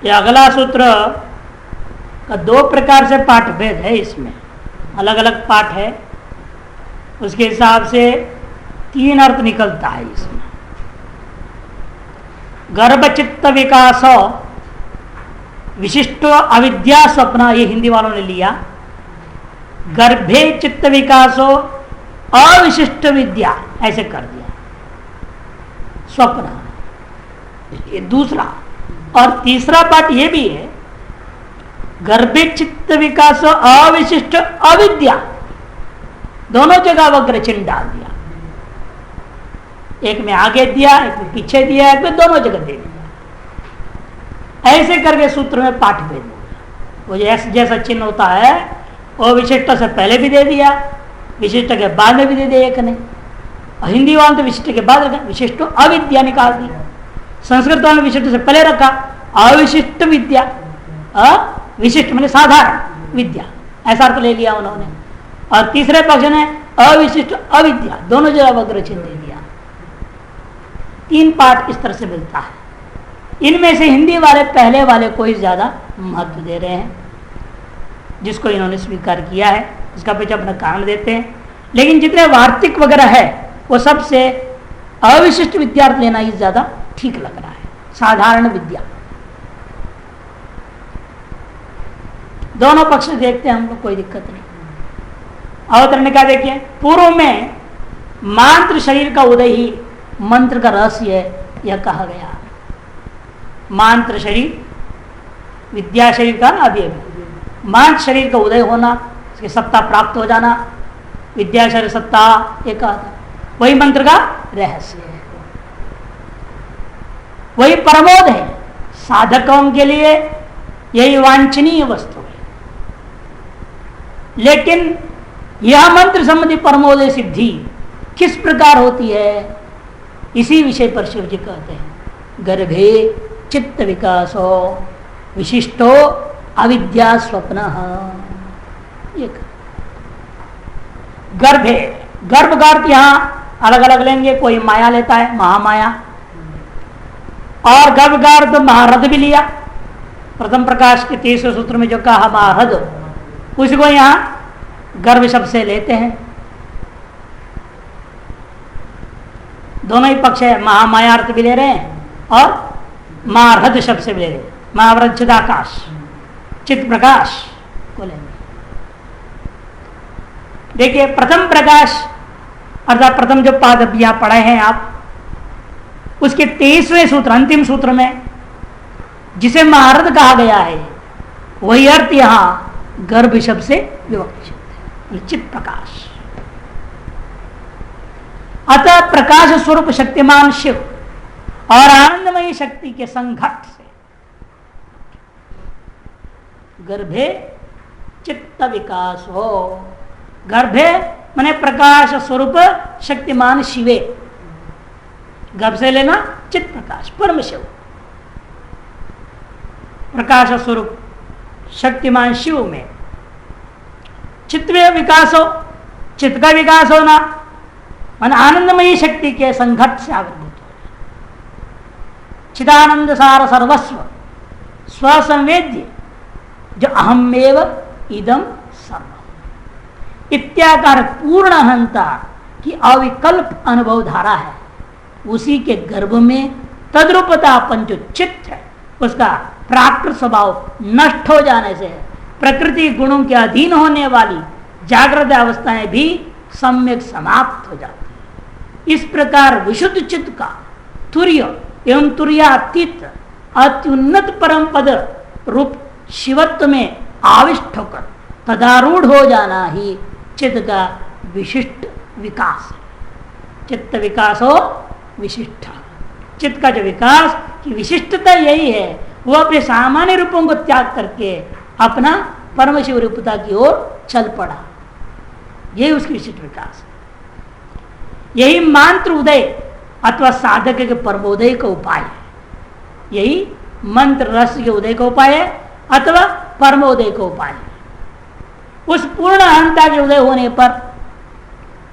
ये अगला सूत्र का दो प्रकार से पाठ भेद है, इसमें अलग अलग पाठ है, उसके हिसाब से तीन अर्थ निकलता है इसमें। गर्भचित्त विकास विशिष्ट अविद्या स्वप्न, ये हिंदी वालों ने लिया। गर्भे चित्त विकासो अविशिष्ट विद्या, ऐसे कर दिया स्वप्न, ये दूसरा। और तीसरा पाठ ये भी है, गर्भे चित्त विकास अविशिष्ट अविद्या, दोनों जगह वक्र चिन्ह डाल दिया, एक में आगे दिया, एक में पीछे दिया, एक में दोनों जगह दे दिया। ऐसे करके सूत्र में पाठ भेद हो गया। वो जैसा चिन्ह होता है वो विशिष्ट से पहले भी दे दिया, विशिष्ट के बाद में भी दे दिया एक ने। हिंदी वाले तो विशिष्ट के बाद रखा, विशिष्ट अविद्या निकाल दी। संस्कृत वाले विशिष्ट से पहले रखा अविशिष्ट विद्या, विशिष्ट मैंने साधारण विद्या, ऐसा अर्थ ले लिया उन्होंने। और तीसरे पक्ष ने अविशिष्ट अविद्या, दोनों जगह वक्र चिन्ह दे दिया। तीन पाठ इस तरह से मिलता है। इनमें से हिंदी वाले पहले वाले को ही ज्यादा महत्व दे रहे हैं, जिसको इन्होंने स्वीकार किया है, इसका पीछे अपना कारण देते हैं। लेकिन जितने वार्तिक वगैरह है वो सबसे अविशिष्ट विद्यार्थ लेना ही ज्यादा ठीक लग रहा है, साधारण विद्या। दोनों पक्ष देखते हैं हम लोग, कोई दिक्कत नहीं। अवतरण का देखिए, पूर्व में मांत्र शरीर का उदय ही मंत्र का रहस्य है, यह कहा गया। मांत्र शरीर विद्या शरीर का अवयव, मांत्र शरीर का उदय होना, उसकी सत्ता प्राप्त हो जाना, विद्या शरीर सत्ता एक वही मंत्र का रहस्य है, वही परमोद है। साधकों के लिए यही वांछनीय वस्तु है। लेकिन यह मंत्र संबंधी परमोदय सिद्धि किस प्रकार होती है, इसी विषय पर शिव जी कहते हैं। गर्भे चित्त विकासो विशिष्टो अविद्या स्वप्न। गर्भे, गर्भ का अर्थ यहां अलग अलग लेंगे, कोई माया लेता है, महामाया, और गर्भ का अर्थ महारथ भी लिया। प्रथम प्रकाश के 30वें सूत्र में जो कहा महारथ, उसी को यहां गर्भ शब्द से लेते हैं। दोनों ही पक्ष है, महामाया अर्थ भी ले रहे हैं और महारथ शब्द से भी ले रहे हैं। महावृत चिदाकाश, चित्त प्रकाश को लेंगे। देखिए प्रथम प्रकाश अर्थात प्रथम जो पाद अब यहां पढ़े हैं आप, उसके 23वें सूत्र अंतिम सूत्र में जिसे महारथ कहा गया है, वही अर्थ यहां गर्भ शब्द से विवक्षित है, चित्त प्रकाश। अतः प्रकाश स्वरूप शक्तिमान शिव और आनंदमयी शक्ति के संघट से गर्भे चित्त विकास हो। गर्भे माने प्रकाश स्वरूप शक्तिमान शिवे, गर्भ से लेना चित्त प्रकाश परम शिव, प्रकाश स्वरूप शक्तिमान शिव में चित्त विकास हो, चित्त का विकास होना मन आनंदमयी शक्ति के संघट से आविर्भूत हो। चिदानंद सार सर्वस्व स्वसंवेद्य जो अहमेव इदम सर्व इत्याकार पूर्ण अहंता की अविकल्प अनुभव धारा है, उसी के गर्भ में तद्रूपतापन जो चित्त है उसका प्राकृत स्वभाव नष्ट हो जाने से प्रकृति गुणों के अधीन होने वाली जागृत अवस्थाएं भी सम्यक समाप्त हो जाती है। इस प्रकार विशुद्ध चित्त का तुर्य एवं तुर्यातीत अत्युन्नत परम पद रूप शिवत्व में आविष्ट होकर तदारूढ़ हो जाना ही चित्त का विशिष्ट विकास है। चित्त विकास हो विशिष्ट, चित्त का जो विकास की विशिष्टता यही है, वो अपने सामान्य रूपों को त्याग करके अपना परम शिव रूपता की ओर चल पड़ा, यही उसकी विशिष्ट विकास है। यही मंत्र उदय अथवा साधक के परमोदय का उपाय है, यही मंत्र रस के उदय का उपाय है अथवा परमोदय का उपाय है। उस पूर्ण अहंता के उदय होने पर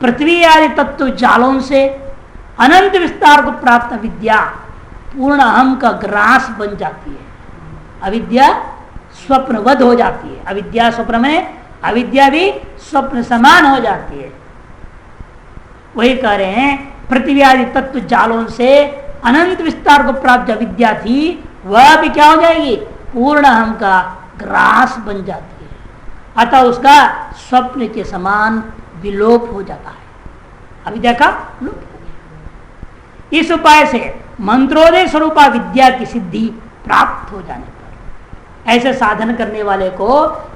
पृथ्वी आदि तत्व जालों से अनंत विस्तार को प्राप्त विद्या पूर्ण अहम का ग्रास बन जाती है, अविद्या स्वप्नवध हो जाती है। अविद्या स्वप्न में अविद्या भी स्वप्न समान हो जाती है। वही कह रहे हैं पृथ्वी आदि तत्व जालों से अनंत विस्तार को प्राप्त अविद्या थी, वह भी क्या हो जाएगी, पूर्ण हम का ग्रास बन जाती है। अतः उसका स्वप्न के समान विलोप हो जाता है, अविद्या का लोप हो गया। इस उपाय से मंत्रोदय स्वरूपा विद्या की सिद्धि प्राप्त हो जाने पर, ऐसे साधन करने वाले को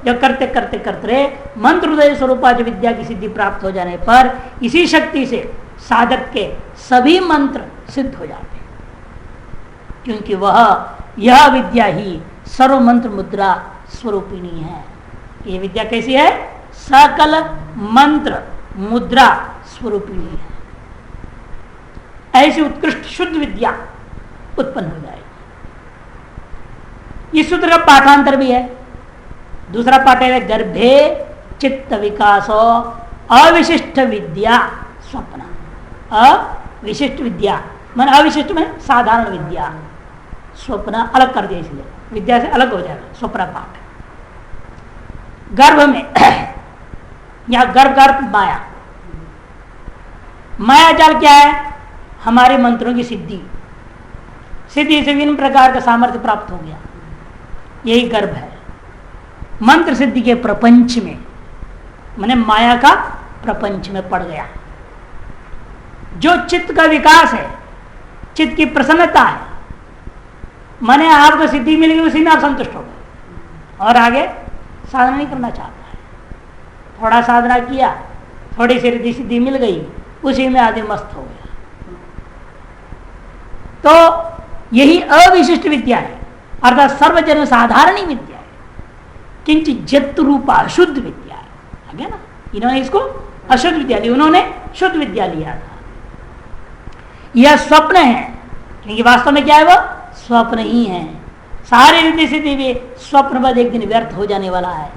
जो करते करते करते मंत्रोदय स्वरूपा जो विद्या की सिद्धि प्राप्त हो जाने पर इसी शक्ति से साधक के सभी मंत्र सिद्ध हो जाते हैं, क्योंकि वह यह विद्या ही सर्व मंत्र मुद्रा स्वरूपिणी है। ये विद्या कैसी है, सकल मंत्र मुद्रा स्वरूपिणी है। ऐसी उत्कृष्ट शुद्ध विद्या उत्पन्न हो जाएगी। इस सूत्र का पाठांतर भी है, दूसरा पाठ है गर्भे चित्त विकासो अविशिष्ट विद्या स्वप्न। अविशिष्ट विद्या मन अविशिष्ट में साधारण विद्या, स्वप्न अलग कर दिया, इसलिए विद्या से अलग हो जाएगा स्वप्न पाठ। गर्भ में या गर्भ माया, माया जाल क्या है, हमारे मंत्रों की सिद्धि, सिद्धि से विभिन्न प्रकार का सामर्थ्य प्राप्त हो गया, यही गर्भ है। मंत्र सिद्धि के प्रपंच में माने माया का प्रपंच में पड़ गया। जो चित्त का विकास है, चित्त की प्रसन्नता है, माने आपको सिद्धि मिल गई, उसी में आप संतुष्ट हो गए और आगे साधना नहीं करना चाहता है। थोड़ा साधना किया, थोड़ी सी रिद्धि सिद्धि मिल गई, उसी में आदमी मस्त हो गया। तो यही अविशिष्ट विद्या है, अर्थात सर्वजन साधारणी विद्या है, किंचित जत रूपा अशुद्ध विद्या है ना। इन्होंने इसको अशुद्ध विद्या ली, उन्होंने शुद्ध विद्या लिया था। यह स्वप्न है, क्योंकि वास्तव में क्या है, वह स्वप्न ही है। सारी रिद्धि सिद्धि भी स्वप्न बाद एक दिन व्यर्थ हो जाने वाला है।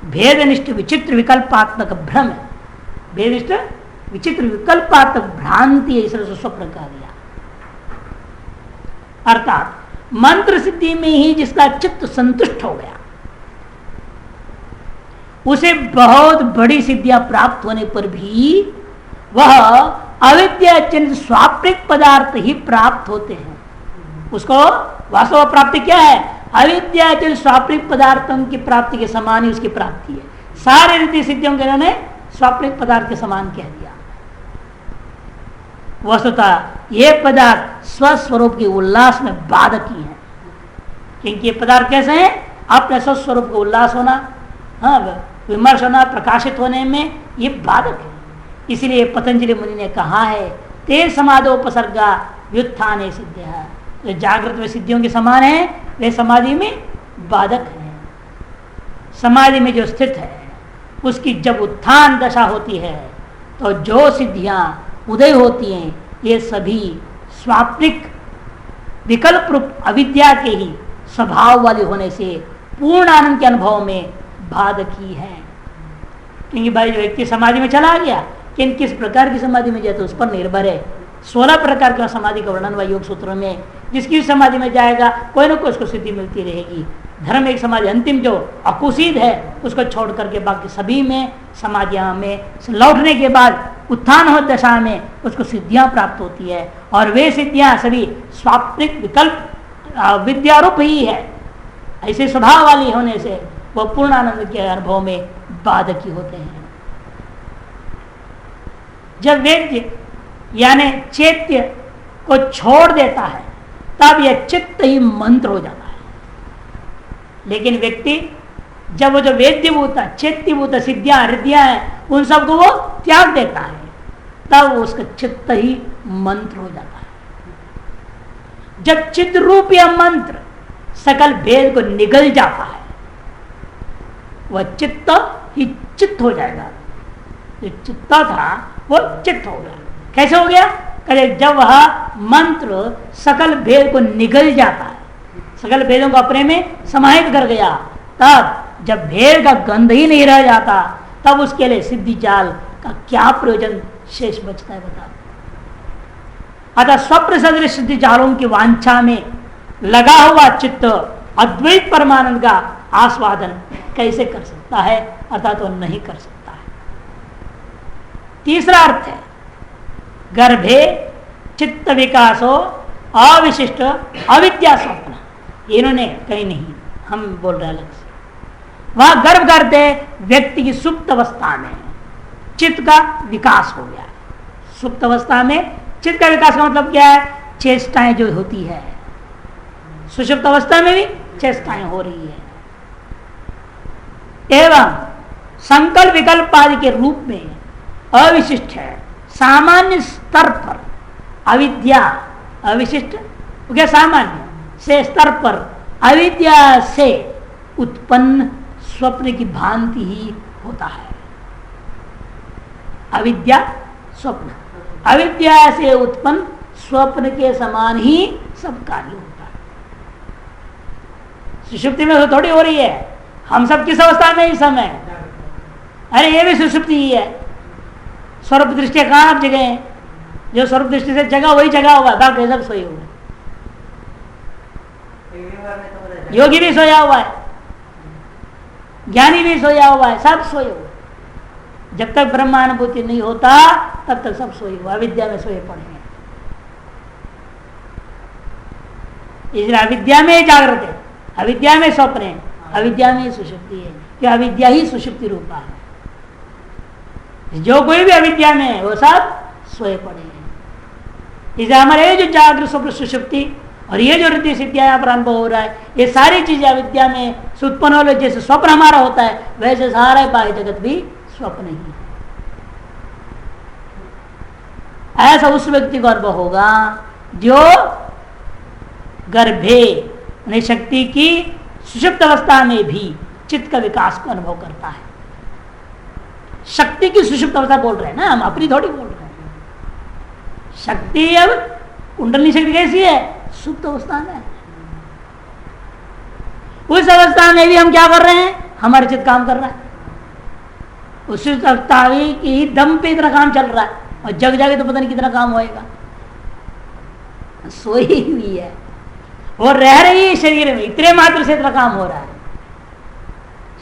भेदनिष्ठ विचित्र विकल्पात्मक भ्रम है, भेदनिष्ठ विचित्र विकल्पात्मक भ्रांति है, इसलिए स्वप्न कहा गया। अर्थात मंत्र सिद्धि में ही जिसका चित्त संतुष्ट हो गया, उसे बहुत बड़ी सिद्धियां प्राप्त होने पर भी वह अविद्याजनित स्वाप्निक पदार्थ ही प्राप्त होते हैं। उसको वास्तव प्राप्ति क्या है, अविद्याजनित स्वाप्निक पदार्थों की प्राप्ति के समान ही उसकी प्राप्ति है। सारे रिद्धि सिद्धियों के इन्होंने स्वाप्निक पदार्थ के समान कह दिया। वस्तुतः ये पदार्थ स्वस्वरूप के उल्लास में बाधकी है, क्योंकि ये पदार्थ कैसे हैं, अपने स्वस्वरूप का उल्लास होना, हाँ विमर्श होना, प्रकाशित होने में ये बाधक है। इसलिए पतंजलि मुनि ने कहा है, ते समाधोपसर्गा व्युत्थाने सिद्ध है, जो जागृत में सिद्धियों के समान है वे समाधि में बाधक है। समाधि में जो स्थित है उसकी जब उत्थान दशा होती है तो जो सिद्धियां उदय होती हैं ये सभी स्वाप्निक विकल्प रूप अविद्या के ही स्वभाव वाले होने से पूर्ण आनंद के अनुभव में बाधकी है। क्योंकि भाई जो व्यक्ति समाधि में चला गया, किस प्रकार की समाधि में जाए तो उस पर निर्भर है। 16 प्रकार का समाधि का वर्णन हुआ योग सूत्रों में, जिसकी समाधि में जाएगा कोई ना कोई उसको सिद्धि मिलती रहेगी। धर्म एक समाधि अंतिम जो अकुशीद है उसको छोड़ करके बाकी सभी में समाधियां में लौटने के बाद उत्थान हो दशा में उसको सिद्धियां प्राप्त होती है, और वे सिद्धियां सभी स्वाप्निक विकल्प विद्यारूप ही है। ऐसे स्वभाव वाली होने से वह पूर्ण आनंद के अनुभव में बाधकी होते हैं। जब वेद्य यानी चैत्य को छोड़ देता है तब यह चित्त ही मंत्र हो जाता है। लेकिन व्यक्ति जब वो जो वेद्यभूत चैत्यभूत सिद्धियां रिद्धियां हैं उन सबको वो त्याग देता है, तब उसका चित्त ही मंत्र हो जाता है। जब चित्त रूप या मंत्र सकल भेद को निगल जाता है, वह चित्त ही चित्त हो जाएगा। जो चित्त था वो चित्त हो गया। कैसे हो गया, कहे जब वह मंत्र सकल भेद को निगल जाता है, सकल भेदों को अपने में समाहित कर गया, तब जब भेद का गंध ही नहीं रह जाता तब उसके लिए सिद्धि जाल का क्या प्रयोजन शेष बचता है, बता। अतः स्वप्न सदृश सिद्धि जालों की वांछा में लगा हुआ चित्त अद्वैत परमानंद का आस्वादन कैसे कर सकता है, अर्थात वो नहीं कर सकता है। तीसरा अर्थ है गर्भे चित्त विकासो अविशिष्ट अविद्या स्वप्न। इन्होंने कहीं नहीं, हम बोल रहे हैं अलग से। वहां गर्भ करते व्यक्ति की सुप्त अवस्था में चित्त का विकास हो गया। सुप्त अवस्था में चित्त का विकास का मतलब क्या है? चेष्टाएं जो होती है, सुषुप्त अवस्था में भी चेष्टाएं हो रही है। एवं संकल्प विकल्प आदि के रूप में अविशिष्ट है। सामान्य स्तर पर अविद्या, अविशिष्ट क्या सामान्य से स्तर पर अविद्या से उत्पन्न स्वप्न की भांति ही होता है। अविद्या स्वप्न, अविद्या से उत्पन्न स्वप्न के समान ही सब कार्य होता है। सुषुप्ति में तो थोड़ी हो रही है। हम सब किस अवस्था में इस समय? अरे ये भी सुषुप्ति ही है। स्वरूप दृष्टि कहाँ आप जगह है? जो स्वरूप दृष्टि से जगह वही जगह हुआ, बाकी सब सोए हुए। योगी भी सोया हुआ है, ज्ञानी भी सोया हुआ है, सब सोए हुए। जब तक ब्रह्मानुभूति नहीं होता तब तक सब सोए हुए, अविद्या में सोए पड़े हैं। इसलिए अविद्या में जागृत है, अविद्या में स्वप्न है, अविद्या में सुषुप्ति है। कि अविद्या ही सुषुप्ति रूपा है। जो कोई भी अविद्या में है वो सब सोए पड़े हैं। इसलिए हमारे जो जागृत स्वप्न सुषुप्ति और ये जो रिद्धि सिद्धियां यहाँ पर अनुभव हो रहा है, ये सारी चीजें अविद्या में उत्पन्न हो। जैसे स्वप्न हमारा होता है वैसे सारा बाह्य जगत भी स्वप्न ही है। ऐसा उस व्यक्ति को अनुभव होगा जो गर्भे शक्ति की सुषुप्त अवस्था में भी चित्त का विकास को अनुभव करता है। शक्ति की सुषुप्त अवस्था बोल रहे हैं ना, हम अपनी थोड़ी बोल रहे हैं। शक्ति अब कुंडली शक्ति कैसी है? सुप्त अवस्था में। उस अवस्था में भी हम क्या कर रहे हैं? हमारे चित्त काम कर रहा है। उस अवस्था की दम पे इतना काम चल रहा है और जग जाके तो पता नहीं कितना काम होएगा। सोई हुई है और रह रही है शरीर में, इतने मात्र से इतना काम हो रहा है।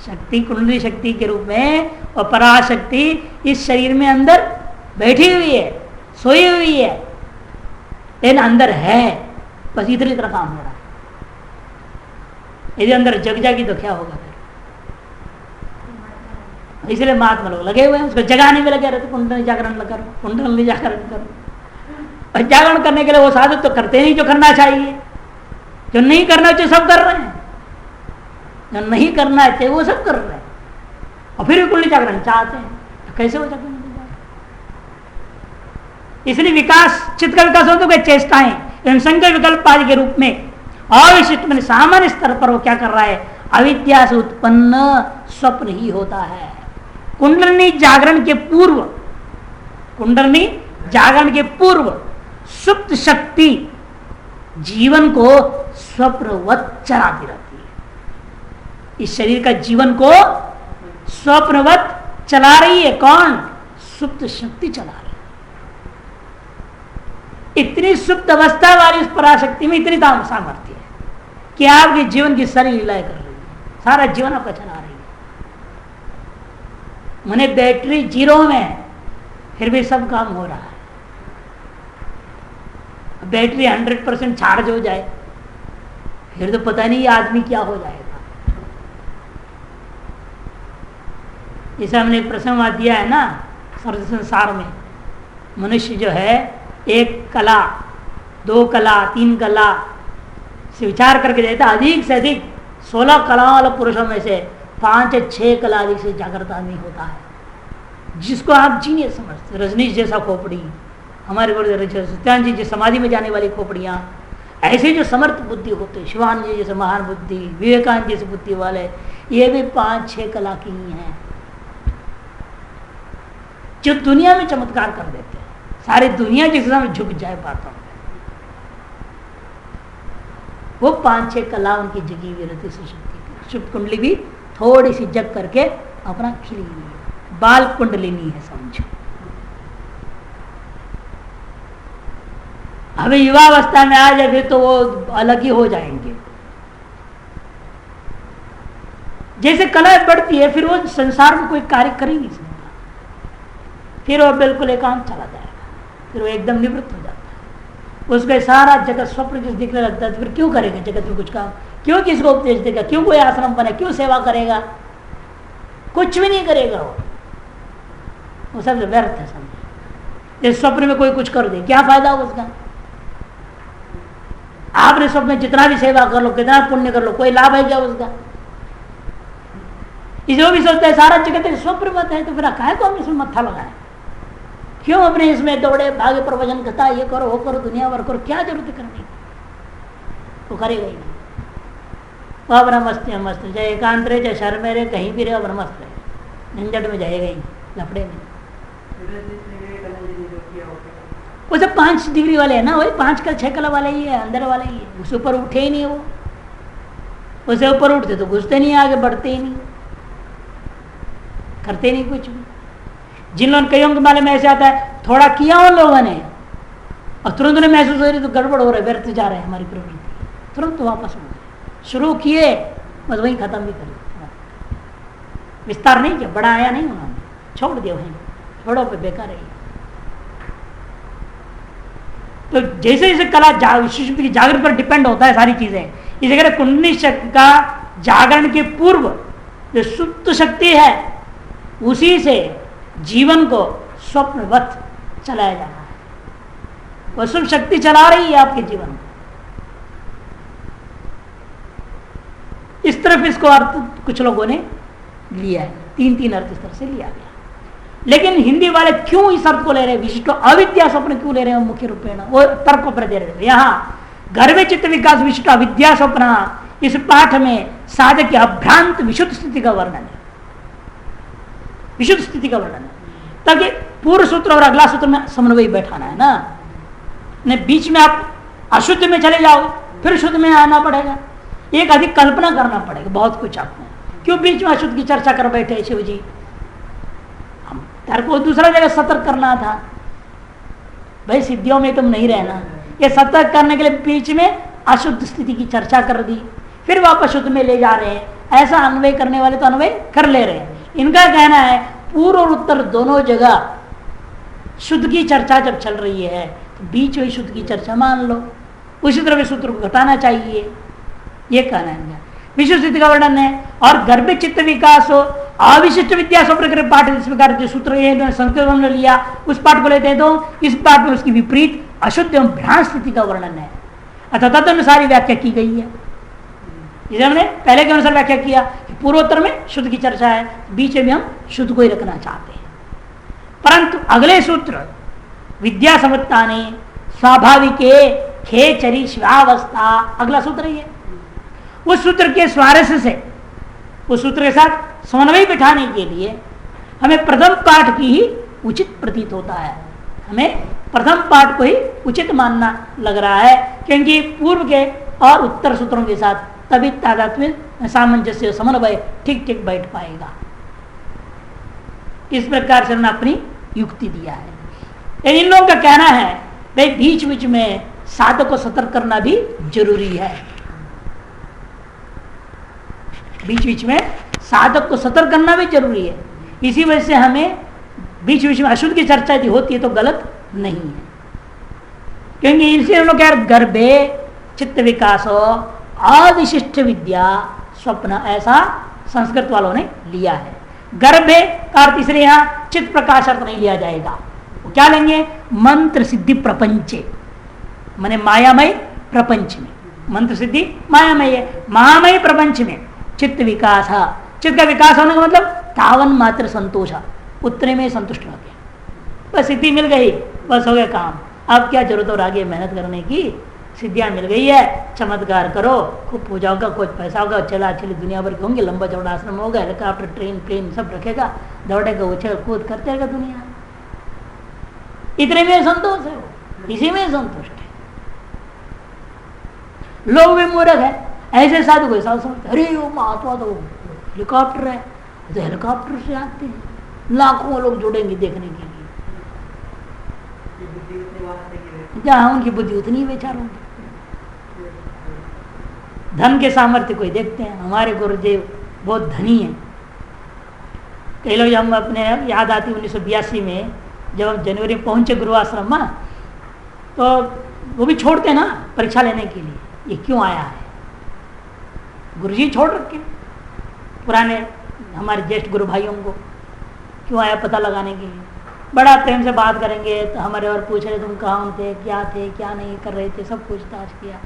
शक्ति कुंडली शक्ति के रूप में और पराशक्ति इस शरीर में अंदर बैठी हुई है, सोई हुई है, लेकिन अंदर है, बस इतनी तरह काम हो रहा है। यदि अंदर जग जाएगी तो क्या होगा फिर? इसलिए महात्मा लोग लगे हुए हैं, उसको जगाने में लगे रहते। कुंडली जागरण करो, कुंडली जागरण करो। और जागरण करने के लिए वो साधु तो करते नहीं जो करना चाहिए। जो नहीं करना चाहिए सब कर रहे हैं, जो नहीं करना चाहिए वो सब कर रहे हैं, और फिर भी कुंडली जागरण चाहते हैं। तो कैसे हो जाता है? इसलिए विकास, चित्त का विकास होता है चेष्टाएं एवं संकल्प विकल्प आदि के रूप में अविशिष्ट में सामान्य स्तर पर वो क्या कर रहा है? अविद्या से उत्पन्न स्वप्न ही होता है। कुंडलिनी जागरण के पूर्व, कुंडलिनी जागरण के पूर्व सुप्त शक्ति जीवन को स्वप्नवत चलाती रहती है। इस शरीर का जीवन को स्वप्नवत चला रही है। कौन? सुप्त शक्ति चला रही है। इतनी सुप्त अवस्था वाली उस पराशक्ति में इतनी सामर्थ्य है कि आपके जीवन की सारी लीलाएं कर रही है, सारा जीवन आपका चला रही है। मैंने बैटरी जीरो में फिर भी सब काम हो रहा है। बैटरी 100% चार्ज हो जाए फिर तो पता नहीं आदमी क्या हो जाएगा। जैसे हमने एक प्रसंग दिया है ना सर्व संसार में, मनुष्य जो है एक कला, दो कला, तीन कला से विचार करके देता, अधिक से अधिक 16 कला वाले पुरुषों में से 5 या 6 कला अधिक से जागृत आदमी होता है, जिसको आप जीनियस समझते। रजनीश जैसा खोपड़ी, हमारे बड़े सत्यान जी समाधि में जाने वाली खोपड़ियाँ, ऐसे जो समर्थ बुद्धि होते, शिवानंद जी जैसे महान बुद्धि, विवेकानंद जैसे बुद्धि वाले, ये भी 5-6 कला की ही हैं, जो दुनिया में चमत्कार कर देते हैं। सारी दुनिया जिस समय झुक जाए बातों में, वो 5-6 कला उनकी जगी हुई रहती। सुषुप्त कुंडली भी थोड़ी सी जग करके अपना खिली हुई है, बाल कुंडलिनी है समझो। अभी युवावस्था में आ जाए फिर तो वो अलग ही हो जाएंगे। जैसे कला बढ़ती है फिर वो संसार में कोई कार्य कर ही नहीं सकता, फिर वो बिल्कुल एकांत चला जाएगा, फिर वो एकदम निवृत्त हो जाता है। उसका सारा जगत स्वप्न जिस दिखने लगता है तो फिर क्यों करेगा जगत में कुछ काम, क्यों किसको उपदेश देगा, क्यों कोई आश्रम बने, क्यों सेवा करेगा, कुछ भी नहीं करेगा वो सब व्यर्थ है। समझे इस स्वप्न में कोई कुछ कर दे क्या फायदा होगा उसका, आपने स्वप्न में जितना भी सेवा कर लो, कितना पुण्य कर लो, कोई लाभ है क्या उसका। जो भी सोचता है सारा जगत स्वप्न मत है तो फिर काहे को हम इसमें मत्था लगाए, क्यों अपने इसमें दौड़े भागे प्रवचन कथा ये करो वो करो दुनिया भर करो, क्या जरूरत है करने की, वो करेगा ही नहीं। वो अपना मस्त है, मस्त चाहे एकांत रहे चाहे शहर में रहे कहीं भी रहे अपना मस्त रहे, झंझट में जाएगा ही लफड़े में। वो सब 5 डिग्री वाले है ना, वही 5 का 6 कला वाले ही है, अंदर वाले ही है, उससे ऊपर उठे ही नहीं। वो उससे ऊपर उठते तो घुसते नहीं, आगे बढ़ते ही नहीं, करते नहीं कुछ भी। जिन लोगों कईयों के बारे में ऐसे आता है थोड़ा किया उन लोगों ने और तुरंत उन्हें महसूस हो रही तो गड़बड़ हो रहा है, व्यर्थ जा रहे हैं हमारी प्रवृत्ति, तुरंत तो वापस हो गए, शुरू किए बस वहीं खत्म भी कर, विस्तार नहीं किया, बड़ा आया नहीं उन्होंने, छोड़ दिया वहीं, छोड़ो पे बेकार है। तो जैसे जैसे कला विशिष्ट की जागृत पर डिपेंड होता है सारी चीजें, इसी तरह कुंडली शक्ति का जागरण के पूर्व जो सुप्त शक्ति है उसी से जीवन को स्वप्नवत चलाया जाना है, वह सुप्त शक्ति चला रही है आपके जीवन को। इस तरफ इसको अर्थ कुछ लोगों ने लिया है, 3 अर्थ इस तरह से लिया गया। लेकिन हिंदी वाले क्यों इस अर्थ को ले रहे हैं, विशिष्ट अविद्या स्वप्न क्यों ले रहे हैं मुख्य रूपेण, वो तर्क पर दे रहे हैं। यहाँ गर्भ चित्त विकास विशिष्ट अविद्या स्वप्न, इस पाठ में साधक की अभ्रांत विशुद्ध स्थिति का वर्णन है, विशुद्ध स्थिति का वर्णन है, ताकि पूर्व सूत्र और अगला सूत्र में समन्वय बैठाना है ना, बीच में आप अशुद्ध में चले जाओ फिर शुद्ध में आना पड़ेगा, एक अधिक कल्पना करना पड़ेगा बहुत कुछ आपको, क्यों बीच में अशुद्ध की चर्चा कर बैठे शिव जी, को दूसरा जगह सतर्क करना था भाई, सिद्धियों में तुम नहीं रहना, ये सतर्क करने के लिए बीच में अशुद्ध स्थिति की चर्चा कर दी, फिर वापस शुद्ध में ले जा रहे हैं, ऐसा अन्वय करने वाले तो अन्वय कर ले रहे हैं। इनका कहना है पूर्व और उत्तर दोनों जगह शुद्ध की चर्चा जब चल रही है तो बीच में शुद्ध की चर्चा मान लो, उसी तरह सूत्र को घटाना चाहिए, ये कहना है। विशिष्ट स्थिति का वर्णन है और गर्भ चित्त विकास हो अविशिष्ट विद्या स्वप्न पाठ, इस प्रकार जो सूत्र संस्कृत में लिया उस पाठ को लेते हैं तो इस पाठ में उसकी विपरीत अशुद्ध एवं भ्रांत स्थिति का वर्णन है, अतः तदनुसार व्याख्या की गई है। जिसे हमने पहले के अनुसार व्याख्या किया कि पूर्वोत्तर में शुद्ध की चर्चा है, बीच में हम शुद्ध को ही रखना चाहते हैं, परंतु अगले सूत्र विद्या समत्ता ने स्वाभाविक खेचरी शिवावस्था, अगला सूत्र ही है, उस सूत्र के स्वारस्य से उस सूत्र के साथ समन्वय बिठाने के लिए हमें प्रथम पाठ की ही उचित प्रतीत होता है, हमें प्रथम पाठ को ही उचित मानना लग रहा है, क्योंकि पूर्व के और उत्तर सूत्रों के साथ तभी तादात्म्य सामंजस्य समन्वय ठीक ठीक बैठ पाएगा। इस प्रकार से उन्होंने अपनी युक्ति दिया है। इन लोगों का कहना है भाई बीच बीच में साधक को सतर्क करना भी जरूरी है, बीच बीच में साधक को सतर्क करना भी जरूरी है, इसी वजह से हमें बीच बीच में अशुद्ध की चर्चा यदि होती है तो गलत नहीं है, क्योंकि इनसे हम लोग क्या गर्भे चित्त विकास अविशिष्ट विद्या स्वप्न ऐसा संस्कृत वालों ने लिया है। गर्भे का अर्थ इसलिए यहाँ चित्त प्रकाश अर्थ नहीं लिया जाएगा, वो क्या लेंगे मंत्र सिद्धि प्रपंचे, माने मायामय प्रपंच में, मंत्र सिद्धि मायामय है, महामय प्रपंच में चित्त विकास, चित्त का विकास होने का मतलब तावन मात्र संतोष, उतने में संतुष्ट हो गया, बस सिद्धि मिल गई, बस हो गया काम, अब क्या जरूरत और आगे मेहनत करने की, सिद्धियां मिल गई है, चमत्कार करो, खूब पूजा होगा, कुछ पैसा होगा, चला चली दुनिया भर के होंगे, लंबा चौड़ा आश्रम होगा, हेलीकॉप्टर ट्रेन प्लेन सब रखेगा, दौड़ेगा उछल कूद करते रहेगा दुनिया, इतने में संतोष है, इसी में संतुष्ट है। लोग भी मूर्ख है, ऐसे साधु को ऐसा समझते, अरे वो महात्मा तो हेलीकॉप्टर है, तो हेलीकॉप्टर से आते हैं, लाखों लोग जुड़ेंगे देखने के लिए, जहां उनकी बुद्धि उतनी बेचारों की, धन के सामर्थ्य कोई देखते हैं, हमारे गुरुदेव बहुत धनी है। कई लोग हम अपने याद आती 1982 में जब हम जनवरी में पहुंचे गुरु आश्रम में, तो वो भी छोड़ते ना परीक्षा लेने के लिए, ये क्यों आया है, गुरुजी छोड़ रखे पुराने हमारे ज्येष्ठ गुरु भाइयों को, क्यों आया पता लगाने के लिए। बड़ा प्रेम से बात करेंगे तो हमारे और पूछ रहे तुम कहाँ थे क्या नहीं कर रहे थे, सब पूछताछ किया।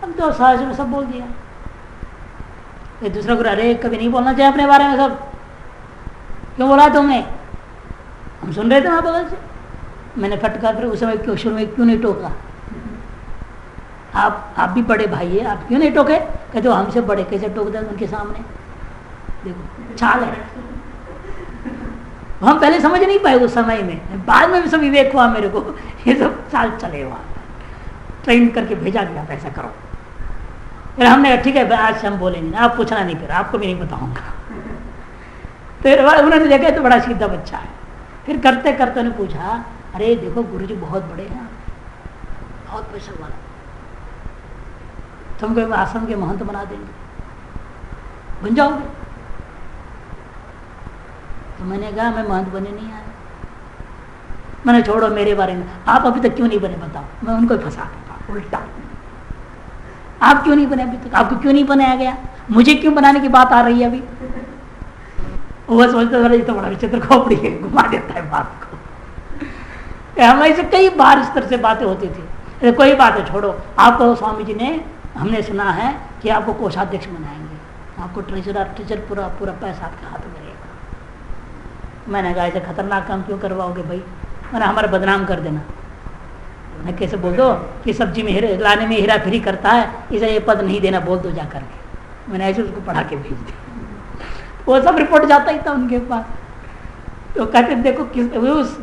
हम तो सहज में सब बोल दिया। फिर दूसरा गुरु, अरे कभी नहीं बोलना चाहिए अपने बारे में, सब क्यों बोला तुमने, हम सुन रहे थे वहां बगल से। मैंने फटकार फिर उस समय शुरू में क्यों नहीं टोका, आप भी बड़े भाई है, आप क्यों नहीं टोके। कहते हो हमसे बड़े कैसे टोक दे उनके सामने, देखो छाल है। हम पहले समझ नहीं पाए उस समय में, बाद में भी सब विवेक हुआ मेरे को, ये सब चाल चले वहां ट्रेन करके भेजा गया था ऐसा करो। फिर हमने ठीक है आज से हम बोलेंगे ना, आप पूछना नहीं, फिर आपको भी नहीं बताऊंगा। फिर उन्होंने देखा तो बड़ा सीधा बच्चा है। फिर करते करते उन्होंने पूछा, अरे देखो गुरुजी बहुत बड़े हैं, बहुत पैसा वाला, तुमको आश्रम के महंत बना देंगे, बन जाओगे। तो मैंने कहा मैं महंत बने नहीं आया। मैंने छोड़ो मेरे बारे में, आप अभी तक क्यों नहीं बने बताओ। मैं उनको फंसा दूंगा उल्टा, आप क्यों नहीं बने अभी तक, आपको क्यों नहीं बनाया गया, मुझे क्यों बनाने की बात आ रही है अभी। वो सोचते तो बड़ा विचित्र खोपड़ी है, घुमा देता है बात को। हमारे से कई बार इस तरह से बातें होती थी। कोई बात है छोड़ो, आपको स्वामी जी ने, हमने सुना है कि आपको कोषाध्यक्ष बनाएंगे, आपको ट्रेजर पूरा पूरा पैसा आपके हाथ में रहेगा। मैंने कहा ऐसे खतरनाक काम क्यों करवाओगे भाई, मैंने हमारा बदनाम कर देना। मैं कैसे बोल दो कि सब्जी में लाने में हेरा फेरी करता है, इसे ये पद नहीं देना, बोल दो जा करके। मैंने ऐसे उसको पढ़ा के भेज दिया, वो सब रिपोर्ट जाता ही था उनके पास। तो कहते देखो किस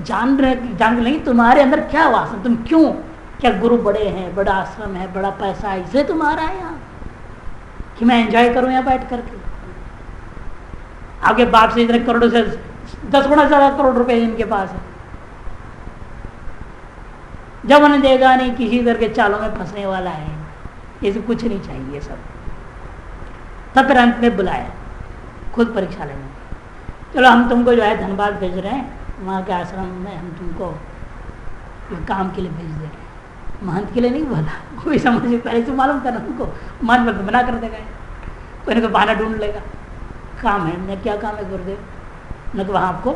जान नहीं तुम्हारे अंदर क्या वासना, तुम क्यों, क्या गुरु बड़े हैं, बड़ा आश्रम है, बड़ा पैसा है, इसलिए तुम आ रहा है यहाँ कि मैं एंजॉय करूं यहाँ बैठ करके। आपके बाप से इतने करोड़ों से 10 गुना ज्यादा करोड़ रुपए इनके पास है। जब उन्हें देगा नहीं, किसी तरह के चालों में फंसने वाला है, ये सब कुछ नहीं चाहिए सब। तब फिर अंत में बुलाया खुद परीक्षा लेने, चलो हम तुमको जो है धनबाद भेज रहे हैं, वहाँ के आश्रम में हम तुमको काम के लिए भेज दे रहे हैं। महंत के लिए नहीं बोला, कोई समझ पहले से मालूम था ना उनको, मान पर मना कर देगा, कोई ना कोई बहाना ढूंढ लेगा। काम है, मैं क्या काम है गुरुदेव, न कि वहाँ आपको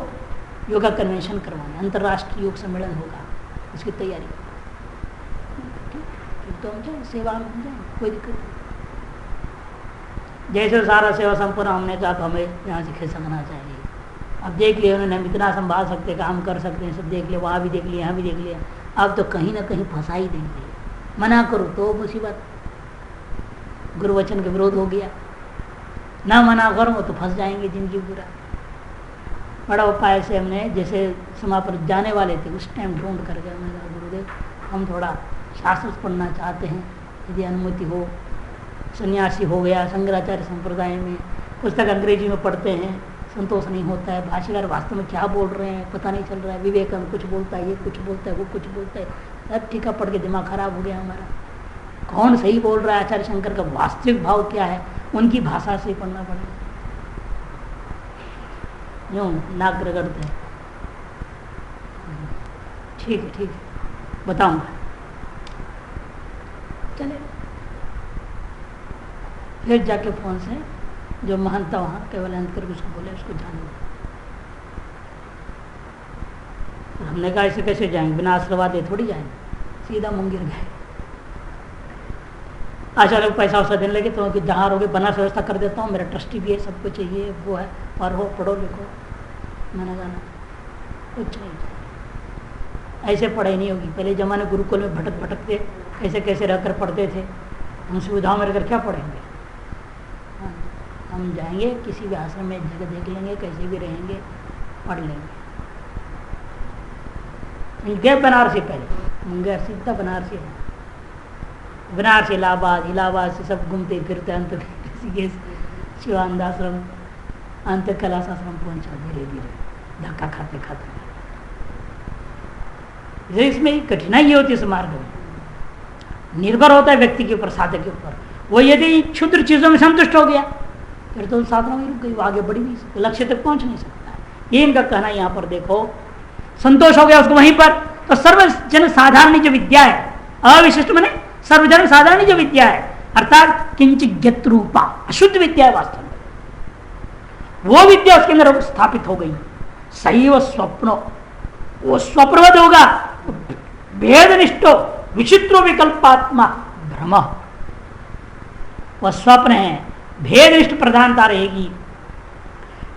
योगा कन्वेंशन करवाना, अंतर्राष्ट्रीय योग सम्मेलन होगा, उसकी तैयारी तो हम जाए सेवा में हम जाए, कोई दिक्कत नहीं। जैसे सारा सेवा संपूर्ण हमने कहा तो हमें यहाँ से खिसकना चाहिए। अब देख लिया उन्होंने, हम इतना संभाल सकते, काम कर सकते हैं, सब देख लिया, वहाँ भी देख लिया, यहाँ भी देख लिया, अब तो कहीं ना कहीं फंसा ही देंगे। मना करो तो मुसीबत, गुरु वचन के विरोध हो गया, ना मना करो तो फंस जाएंगे जिंदगी पूरा। बड़ा उपाय से हमने जैसे समापन जाने वाले थे उस टाइम ढूंढ कर गए, हमने कहा गुरुदेव हम थोड़ा शास्त्र पढ़ना चाहते हैं, यदि अनुमति हो। सन्यासी हो गया, शंकराचार्य संप्रदाय में पुस्तक अंग्रेजी में पढ़ते हैं, संतोष नहीं होता है, भाष्यकार वास्तव में क्या बोल रहे हैं पता नहीं चल रहा है, विवेकानंद कुछ बोलता है, ये कुछ बोलता है, वो कुछ बोलता है, सब टीका पढ़ के दिमाग खराब हो गया हमारा। कौन सही बोल रहा है, आचार्य शंकर का वास्तविक भाव क्या है, उनकी भाषा से पढ़ना पड़ेगा। यूँ नाक रगड़ते हैं, ठीक है बताऊंगा, चले। फिर जाके फोन से जो महंत था वहाँ केवल अंत करके उसको बोले उसको जाने दो। हमने कहा ऐसे कैसे जाएंगे, बिना आशीर्वाद थोड़ी जाएंगे, सीधा मुंगेर गए। आचार्य को पैसा वैसा देने लगे तो कि जहाँ रहोगे बनारस व्यवस्था कर देता हूँ, मेरा ट्रस्टी भी है, सब कुछ चाहिए, वो है, पढ़ो पढ़ो लिखो। मैंने कहा कुछ नहीं, ऐसे पढ़ाई नहीं होगी। पहले जमाने गुरुकुल में भटक भटकते कैसे कैसे रहकर पढ़ते थे, हम सुविधाओं में रहकर क्या पढ़ेंगे। हम जाएंगे किसी भी आश्रम में जगह देख लेंगे, कैसे भी रहेंगे, पढ़ लेंगे। गए बनारसी, पहले मुंगेर सीधा बनारसी है, बनारस इलाहाबाद से सब घूमते फिरते अंत ऋषिकेश शिवानंद आश्रम, अंत कैलाश आश्रम पहुंचा धीरे धीरे धक्का खाते खाते। इसमें कठिनाई ये होती है इस मार्ग में, निर्भर होता है व्यक्ति के ऊपर, साधक के ऊपर। वो यदि क्षुद्र चीजों में संतुष्ट हो गया फिर तो साधना में रुक गई, वो आगे बढ़ नहीं सकती, लक्ष्य तक पहुंच नहीं सकता है। ये इनका कहना यहाँ पर देखो, संतोष हो गया उसको वहीं पर। तो सर्वजन साधारण जो विद्या है, अविशिष्ट माने सर्वजन साधारण जो विद्या है, अर्थात किंचित रूपा अशुद्ध विद्या है वास्तव में, वो विद्या उसके अंदर स्थापित हो गई। सही व स्वप्नो, वो स्वप्रवद होगा, भेदनिष्ठो विचित्रो विकल्पात्मा भ्रम, वह स्वप्न है, भेदनिष्ठ प्रधानता रहेगी,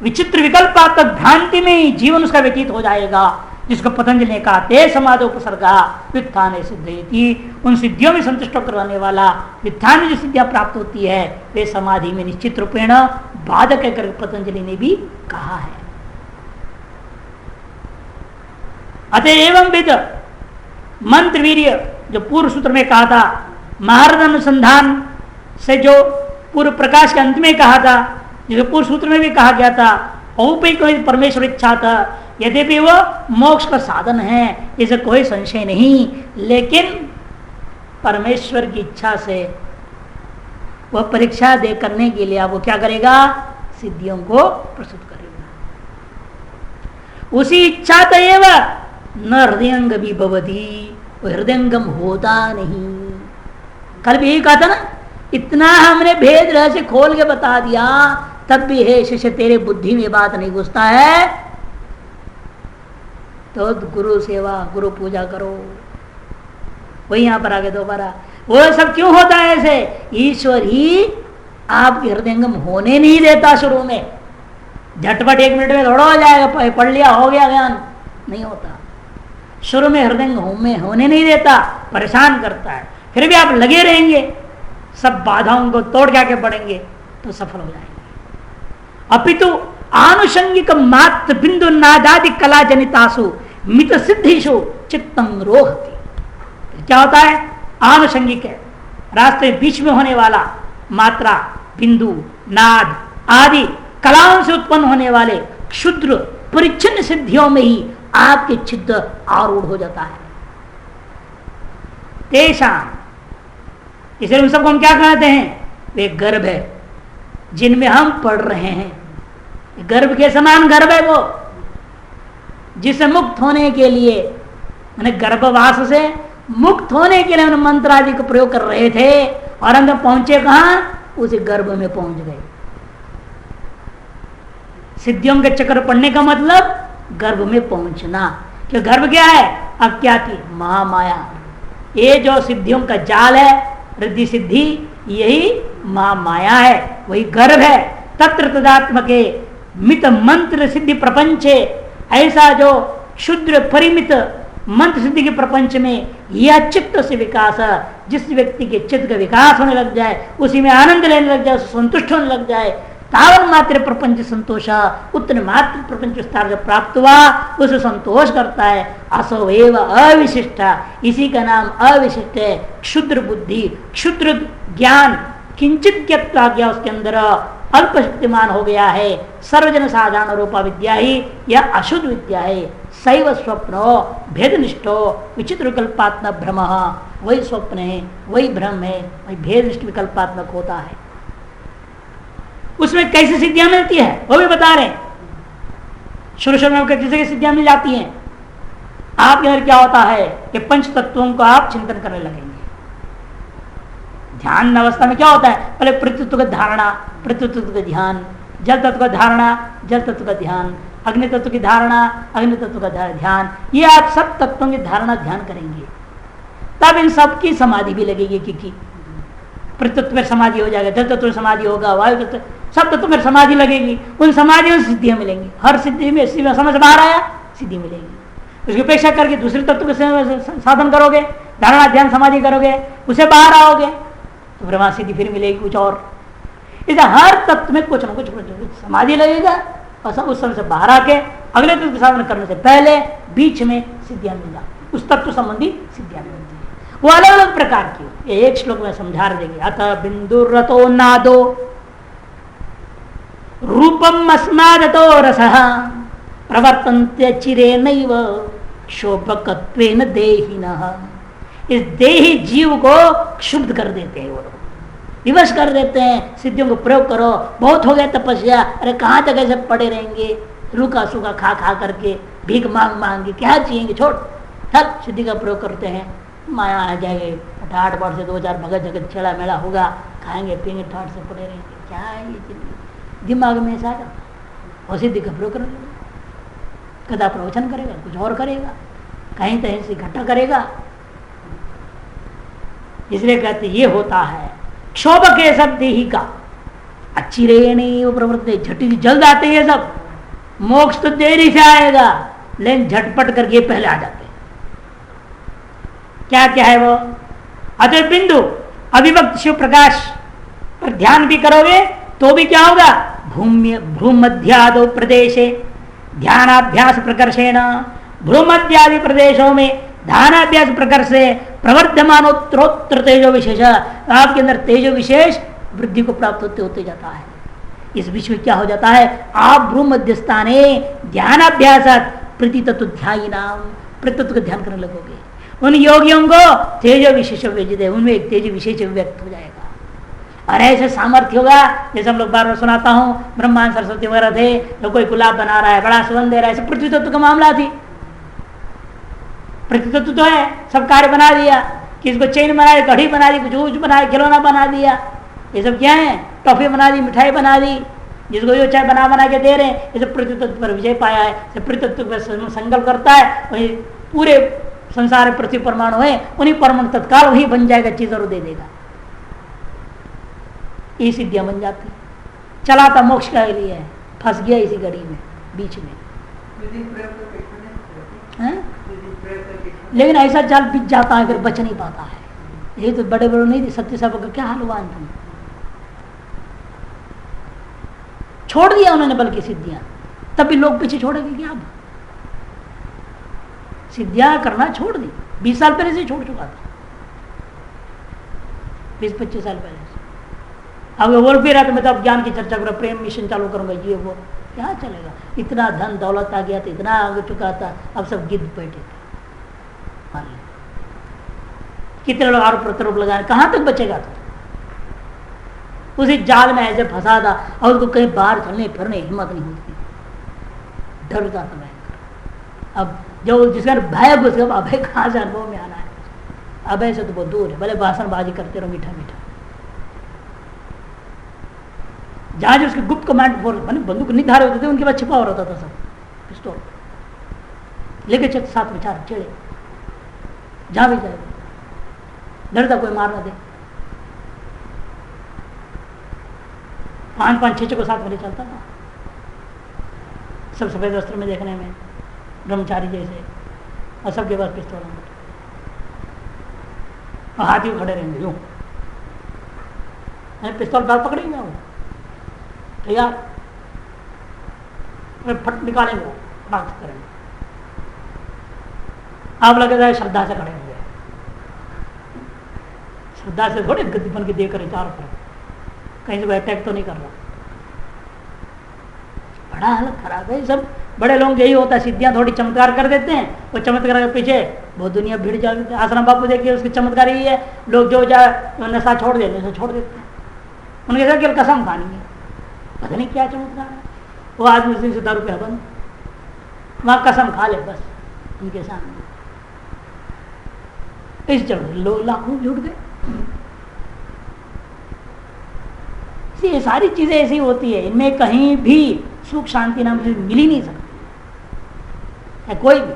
विचित्र विकल्पात्मक भ्रांति में ही जीवन उसका व्यतीत हो जाएगा, जिसको पतंजलि ने कहा ते समाधोपसर्गा व्युत्थाने सिद्धेति, उन सिद्धियों में संतुष्ट करने वाला व्युत्थान में जो सिद्धियां प्राप्त होती है वे समाधि में निश्चित रूपेण बाधक है करके पतंजलि ने भी कहा है। अतएव विद मंत्र वीर्य, जो पूर्व सूत्र में कहा था, महारथ अनुसंधान से जो पूर्व प्रकाश के अंत में कहा था, जो पूर्व सूत्र में भी कहा गया था, औपैक परमेश्वर इच्छा था, यद्यपि वह मोक्ष का साधन है इसे कोई संशय नहीं, लेकिन परमेश्वर की इच्छा से वह परीक्षा दे करने के लिए वो क्या करेगा, सिद्धियों को प्रस्तुत करेगा। उसी इच्छा तयेव न हृदयंग भी भवती, हृदयंगम होता नहीं। कल भी यही कहा था ना, इतना हमने भेद रहस्य खोल के बता दिया, तब भी हे शिष्य तेरे बुद्धि में बात नहीं घुसता है, तो गुरु सेवा गुरु पूजा करो। वही यहां पर आगे दोबारा, वो सब क्यों होता है ऐसे, ईश्वर ही आपके हृदयंगम होने नहीं देता। शुरू में झटपट 1 मिनट में थोड़ा हो जाएगा, पढ़ लिया हो गया ज्ञान, नहीं होता। शुरू में हृदयंगम में होने नहीं देता, परेशान करता है। फिर भी आप लगे रहेंगे, सब बाधाओं को तोड़ के आगे बढ़ेंगे तो सफल हो जाएंगे। अपितु आनुषंगिक मात्र बिंदु नादादि कला जनितासु मित सिद्धिशु चित्तं रोहति। क्या होता है, आनुषंगिक है, रास्ते बीच में होने वाला मात्रा, बिंदु, नाद आदि कलाओं से उत्पन्न होने वाले क्षुद्र परिच्छिन्न सिद्धियों में ही आपके चित्त आरूढ़ हो जाता है। तेषाम, इसलिए उन सबको हम क्या कहते हैं, वे गर्भ है जिनमें हम पढ़ रहे हैं। गर्भ के समान गर्भ है वो, जिसे मुक्त होने के लिए, मैंने गर्भवास से मुक्त होने के लिए हम मंत्र आदि का प्रयोग कर रहे थे, और अंदर पहुंचे कहां, उसे गर्भ में पहुंच गए। सिद्धियों के चक्कर पड़ने का मतलब गर्भ में पहुंचना। कि गर्भ क्या है, अब क्या थी, महामाया। ये जो सिद्धियों का जाल है, रिद्धि सिद्धि, यही महामाया है, वही गर्भ है। तत्र तदात्मके मित मंत्र सिद्धि प्रपंचे, ऐसा जो क्षुद्र परिमित मंत्र सिद्धि के प्रपंच में यह चित्त से विकास, जिस व्यक्ति के चित्त का विकास होने लग जाए, उसी में आनंद लेने लग जाए, संतुष्ट होने लग जाए, तावन मात्र प्रपंच संतोष, उतने मात्र प्रपंच विस्तार जब प्राप्त हुआ उसे संतोष करता है। असो एव अविशिष्ट, इसी का नाम अविशिष्ट है। क्षुद्र बुद्धि, क्षुद्र ज्ञान, किंचित गया उसके अंदर अल्प शक्तिमान हो गया है। सर्वजन साधारण रूपा विद्या ही यह अशुद्ध विद्या है। सैव स्वप्नो भेदनिष्ठो विचित्र विकल्पात्मक भ्रम, वही स्वप्न है, वही भ्रम है, वही भेदनिष्ठ विकल्पात्मक होता है। उसमें कैसी सिद्धियां मिलती है वो भी बता रहे हैं। शुरू में कैसे सिद्धियां मिल जाती हैं। आपके अंदर क्या होता है कि पंच तत्वों को आप चिंतन करने लगेंगे। ध्यान अवस्था में क्या होता है, पहले पृथ्वी का धारणा, पृथ्वी तत्व का ध्यान, जल तत्व का धारणा, जल तत्व का ध्यान, अग्नि तत्व की धारणा, अग्नि तत्व का ध्यान। ये आप सब तत्वों की धारणा ध्यान करेंगे, तब इन सब की समाधि भी लगेगी। क्योंकि पृथ्वी में समाधि हो जाएगा, जल तत्व में समाधि होगा, वायु तत्व, सब तत्व में समाधि लगेगी। उन समाधियों में सिद्धियां मिलेंगी। हर सिद्धि में समझ बाहर आया, सिद्धि मिलेगी। उसकी अपेक्षा करके दूसरे तत्व के साधन करोगे, धारणा ध्यान समाधि करोगे, उसे बाहर आओगे तो ब्रह्मा सिद्धि फिर मिलेगी कुछ और। इसे हर तत्व में कुछ न कुछ समाधि लगेगा, और सब उस समय से बाहर आके अगले तत्व के साधन करने से पहले बीच में सिद्धियां मिल जाती, उस तत्व संबंधी सिद्धियां मिलती है। वो अलग अलग प्रकार की, एक श्लोक में समझा देंगे। अतः बिंदु रतो नादो रूपम अस्मादतो रसः प्रवर्तन्ते चिरेनैव शोभकत्वेन देहिनः। इस देही जीव को क्षुब्ध कर देते हैं वो लोग। विवश कर देते हैं, सिद्धियों को प्रयोग करो, बहुत हो गया तपस्या, अरे कहाँ तक ऐसे पड़े रहेंगे, रूखा सूखा खा खा करके, भीख मांग मांग के, क्या चाहिए, छोड़, ठक सिद्धि का प्रयोग करते हैं, माया आ जाएगी, ठाट बाट से 2-4 भगत जगत छेड़ा मेला होगा, खाएंगे पिएंगे, ठाट से पड़े रहेंगे, क्या है ये जिंदगी, दिमाग में ऐसा और सिद्धि का प्रयोग करेगा, कदा प्रवचन करेगा, कुछ और करेगा, कहीं तहीं से इकट्ठा करेगा। इसलिए कहते ये होता है क्षोभ के सब देही का, अच्छी रहे नहीं वो प्रवृत्ति, झटी जल्द आते हैं सब, मोक्ष तो देरी से आएगा, लेकिन झटपट करके पहले आ जाते हैं। क्या क्या है वो, अतः बिंदु अविभक्त शिव प्रकाश पर ध्यान भी करोगे तो भी क्या होगा, भ्रूमध्यादो प्रदेशे ध्यानाभ्यास प्रकर्षेण, भ्रूमध्यादि प्रदेशों में ध्यानाभ्यास प्रकर से प्रवर्धमानोत्तरोत्तर तेजो विशेष, आपके अंदर तेजो विशेष वृद्धि को प्राप्त होते होते जाता है। इस बीच में क्या हो जाता है, आप भ्रूमध्यस्थाने ध्यानाभ्यास प्रति तत्व ध्यायी नाम, प्रतित्व का ध्यान करने लगोगे, उन योगियों को तेजो विशेष व्यजित है, उनमें एक तेज विशेष व्यक्त हो जाएगा। और ऐसे सामर्थ्य होगा, जैसे हम लोग बार बार सुनाता हूँ, ब्रह्मांड सरस्वती वगैरह थे, तो कोई गुलाब बना रहा है, बड़ा सुगंध दे रहा है, ऐसे पृथ्वी तत्व का मामला थी। पृथ्वी तत्व तो है, सब कार्य बना दिया, किसको चेन बना दी, कढ़ी बना दी, कुछ ऊँच बना दी, खिलौना बना दिया, ये सब क्या है, टॉफी बना दी, मिठाई बना दी, जिसको जो चाहे बना के दे रहे हैं, ये सब पृथ्वी तत्व पर विजय पाया है, पृथ्वी तत्व पर संकल्प करता है, वही पूरे संसार पृथ्वी परमाणु है, उन्हीं परमाणु तत्काल वही बन जाएगा, चीज और दे देगा, ये सिद्धियां बन जाती। चला था मोक्ष के लिए, फंस गया इसी घड़ी में, बीच में, लेकिन ऐसा जाल बिछ जाता है, फिर बच नहीं पाता है। ये तो बड़े बड़े नहीं थे, सत्य साहब का क्या हाल हुआ अंत में, छोड़ दिया उन्होंने बल्कि सिद्धियां, तब भी लोग पीछे छोड़ेंगे क्या, अब सिद्धियां करना छोड़ दी, 20 साल पहले से छोड़ चुका था, 20-25 साल पहले से। अब वो बोल भी रहा था मैं तो अब ज्ञान की चर्चा करूँ, प्रेम मिशन चालू करूंगा, ये वो क्या चलेगा, इतना धन दौलत आ गया था, इतना आगे चुका था, अब सब गिद्ध बैठे थे, कितने लोग आरोप प्रत्यारोप लगाए, कहां तक बचेगा तो, उसी जाल में ऐसे फंसा था, और उसको कहीं बाहर चलने फिरने हिम्मत नहीं होती, डरता था भयंकर। अब जो जिसका भय घुस गया, अभय कहाँ से अनुभव में आना है, अभय से तो बहुत दूर है, भले भाषणबाजी करते रहो मीठा मीठा, जहां जो उसके गुप्त कमांड बंदूक नहीं धारे होते थे, उनके पास छिपा हो रहता था सब पिस्तौल लेके चल, साथ विचार चढ़े, जहां भी जाए डरता कोई मार ना दे, 5-5-6 को साथ में चलता था, सब सफेद वस्त्र में देखने में ब्रह्मचारी जैसे, और सबके पास पिस्तौल और हाथी खड़े रहेंगे यूं, पिस्तौल बाल पकड़ेंगे वो तैयार, फट निकालेंगे, फटाक करेंगे, आप लगेगा है श्रद्धा से खड़े हुए, श्रद्धा से थोड़े गद्दी बन के देख रहे चारों तरफ, कहीं से अटैक तो नहीं कर रहा, बड़ा हालत खराब है। सब बड़े लोग यही होता है, सिद्धियां थोड़ी चमत्कार कर देते हैं, वो चमत्कार के पीछे बहुत दुनिया भीड़ जाती है। आश्रम बापू देखिए, उसकी चमत्कार यही है, लोग जो नशा छोड़ देते हैं, छोड़ देते हैं, उनके साथ केवल कसम खानी है, पता नहीं क्या चमत्कार है, वो आदमी उस दिन से दारू पे बंद, वहां कसम खा ले बस उनके सामने, इस जगह लोग लाखों जुट गए। ये सारी चीजें ऐसी होती है, इनमें कहीं भी सुख शांति नाम से मिल ही नहीं सकती है कोई भी।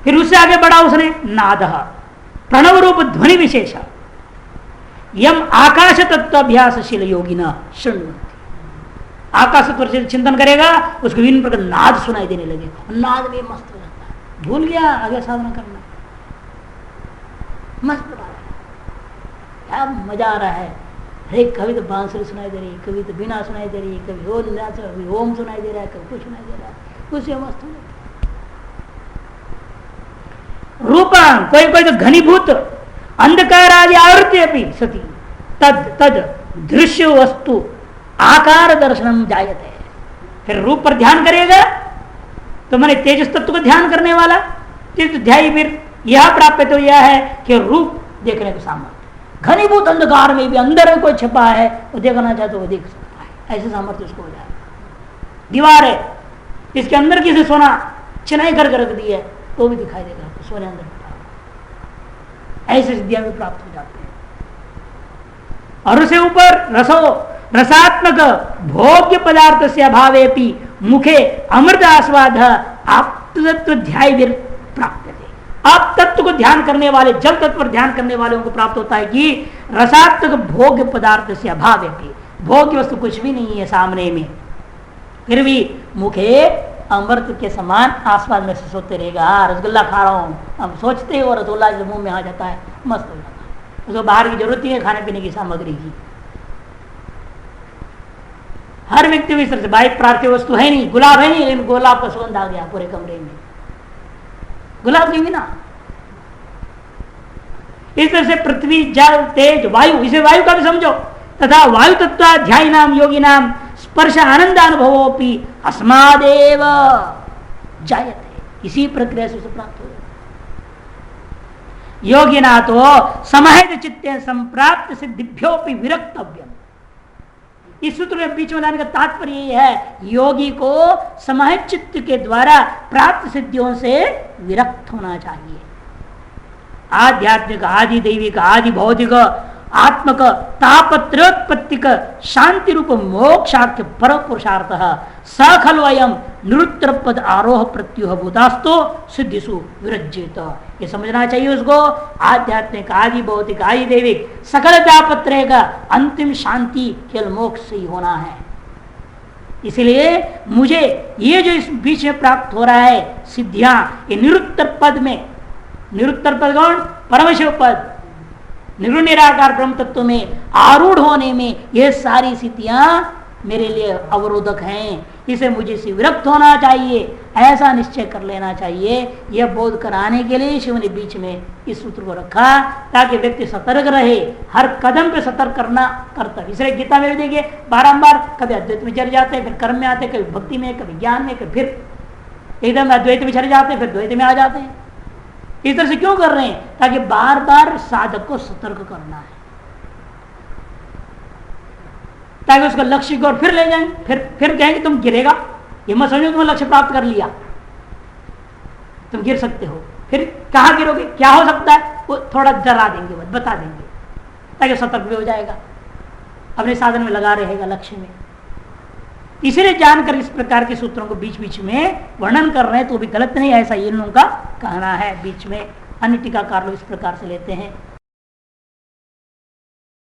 फिर उससे आगे बढ़ा उसने, नाद प्रणव रूप ध्वनि विशेष यम आकाश तत्वाभ्यासशील योगी न शृण्वन्ति, आकाश तत्व चिंतन करेगा, उसको विभिन्न प्रकार नाद सुनाई देने लगे, नाद में मस्त हो जाता है, भूल गया आगे साधना करना, मस्त बता रहा है, क्या मजा आ रहा है। अरे कभी तो बांसुरी सुनाई दे रही है, कभी तो बिना सुनाई दे रही है, कभी ओम सुनाई दे रहा है, कभी कुछ सुनाई दे रहा है, उससे मस्त हो जाता है। रूपा कोई कोई तो घनीभूत अंधकार आदि आवृत्ति अपनी सती तद तद दृश्य वस्तु आकार दर्शनम जायते है। फिर रूप पर ध्यान करेगा तो मैंने तेजस तत्व को ध्यान करने वाला तीर्थ ध्यायी, फिर यह प्राप्त तो यह है कि रूप देखने को सामर्थ्य, घनीभूत अंधकार में भी अंदर में कोई छिपा है, वो देखना चाहे तो वो देख सकता है, ऐसे सामर्थ्य उसको हो जाएगा। दीवार है, इसके अंदर किसी सोना चिनाई करके रख दी है तो भी दिखाई देगा, तो सोने अंदर ऐसे सिद्धियां भी प्राप्त हो जाती हैं। और उसे ऊपर रसात्मक भोग्य पदार्थ से अभावे भी मुखे अमृत आस्वाद आप ध्याय प्राप्त थे। आप तत्व को ध्यान करने वाले, जल तत्व पर ध्यान करने वालों को प्राप्त होता है कि रसात्मक भोग्य पदार्थ से अभाव है, भोग्य वस्तु कुछ भी नहीं है सामने में, फिर भी मुखे अमृत के समान आसपास में सोते रहेगा। रसगुल्ला खा रहा हूँ, हम सोचते हैं और रसगुल्ला जो मुंह में आ जाता है, मस्त हो जाता है, उसको बाहर की जरूरत ही है खाने पीने की सामग्री की। हर व्यक्ति इस तरह से बाइक प्राप्त वस्तु है नहीं, गुलाब है नहीं, लेकिन गुलाब का सुगंध आ गया पूरे कमरे में, गुलाब की बिना। इस तरह से पृथ्वी, जल, तेज, वायु, इसे वायु का भी समझो, तथा वायु तत्वाध्यायी नाम योगी नाम स्पर्श आनंद अनुभवोपि अस्मादेव जायते, इसी प्रक्रिया से प्राप्त हो। योगिना तो समाहित चित्ते संप्राप्त सिद्धिभ्योपि विरक्तव्यम। इस सूत्र में बीच में लाने का तात्पर्य यह है, योगी को समाहित चित्त के द्वारा प्राप्त सिद्धियों से विरक्त होना चाहिए। आध्यात्मिक, आदि दैविक, आदि भौतिक, आत्मक, तापत्रोत्पत्तिक, शांति रूप मोक्षाख्य पर पुरुषार्थ सखलवयम निरुत्तर पद आरोह प्रत्युह भूतास्तो सिद्धिसु विरज्येत। ये समझना चाहिए उसको, आध्यात्मिक, आदि भौतिक, आदि दैविक सकल तापत्रय का अंतिम शांति केवल मोक्ष से ही होना है। इसलिए मुझे ये जो इस बीच में प्राप्त हो रहा है सिद्धियां, ये निरुत्तर पद में, निरुत्तर पद कौन? परमशिव पद, निर्गुण निराकार ब्रह्म तत्व में आरूढ़ होने में ये सारी स्थितियां मेरे लिए अवरोधक हैं, इसे मुझे से विरक्त होना चाहिए, ऐसा निश्चय कर लेना चाहिए। यह बोध कराने के लिए शिव ने बीच में इस सूत्र को रखा, ताकि व्यक्ति सतर्क रहे, हर कदम पे सतर्क करना कर्तव्य। इसलिए गीता में भी देखिए बारंबार कभी अद्वैत में चले जाते हैं, फिर कर्म में आते हैं, कभी भक्ति में, कभी ज्ञान में, कभी फिर एकदम अद्वैत में चले जाते हैं, फिर द्वैत में आ जाते हैं। इस तरह से क्यों कर रहे हैं? ताकि बार बार साधक को सतर्क करना है, ताकि उसको लक्ष्य की ओर फिर ले जाएं, फिर कहेंगे तुम गिरेगा, ये मत समझो तुमने लक्ष्य प्राप्त कर लिया, तुम गिर सकते हो, फिर कहां गिरोगे, क्या हो सकता है, वो थोड़ा डरा देंगे, बता देंगे, ताकि सतर्क भी हो जाएगा, अपने साधन में लगा रहेगा, लक्ष्य में। इसलिए जानकर इस प्रकार के सूत्रों को बीच बीच में वर्णन कर रहे हैं तो भी गलत नहीं, ऐसा इन लोगों का कहना है। बीच में अन्य टीकाकार लोग इस प्रकार से लेते हैं।